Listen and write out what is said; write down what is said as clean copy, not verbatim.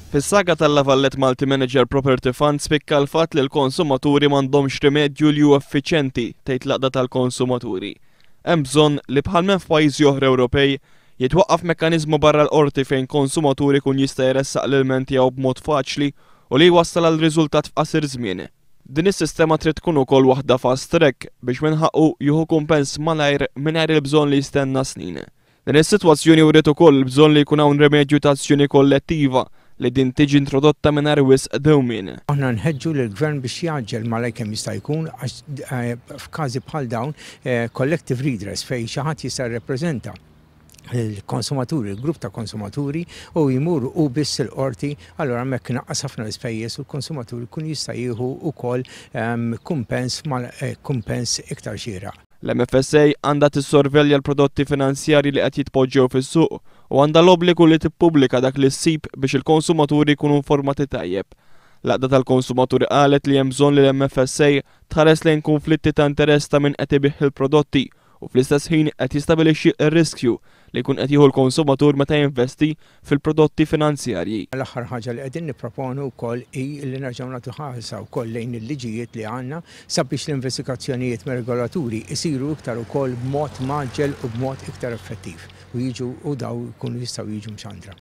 Fis-saga tal-Lavallet Multi Manager Property Fund spikka l-fatt li l-konsumaturi m'għandhomx rimedju li hu effiċjenti tgħid l-Għaqda tal-Konsumaturi. Hemm bżonn li bħalmen f'pajjiżi oħra Ewropej jitwaqqaf mekkaniżmu barra l-qorti fejn konsumaturi kun jista' jressaq l-ilment tiegħu b'mod faċli u li jwassal għal riżultat f'qasir żmien. Din is-sistema trid tkun ukoll waħda fast track biex minħaqqu jieħu kumpens malajr mingħajr il-bżonn li jistenna snin. Din is-sitwazzjoni wriet ukoll bżonn li jkun hawn rimedju ta' azzjoni kollettiva li din tiġi introdotta mingħajr wisq dewmien. Aħna nħeġġu lill-Gvern biex jaġġel malaj kemm jista' jkun għax f'każi bħal dawn collective redress fejn xi ħadd jista' jirrappreżenta il-konsumaturi, il-grupp ta' konsumaturi u jmuru u biss il-qorti, allora hemmhekk naqqas ħafna l-ispejjeż u l-konsumaturi kun jista' jieħu wkoll kumpens iktar xieraq. L-MFSA għandha tissorvelja l-prodotti finanzjarji li qed jitpoġġew fis-suq u għandha l-obbligu li tippubblika dak li ssib biex il-konsumaturi jkunu informati tajjeb. L-Għaqda tal-Konsumaturi qalet li hemm bżonn li l-MFSA tħares lejn konflitti ta' interess ta' min qed ibih il-prodotti u fl-istess ħin qed jistabilixxi r-riskju li jkun qed jieħu l-konsumatur meta jinvesti fil-prodotti finanzjarji. L-aħħar ħaġa li qegħdin nipproponu wkoll hi li nerġgħu nagħtu ħarsa wkoll lejn il-liġijiet li għandna sabiex l-investigazzjonijiet mir-regolaturi jsiru iktar ukoll b'mod maġġel u b'mod iktar effettiv u daw jkunu jistgħu jiġu mxandra.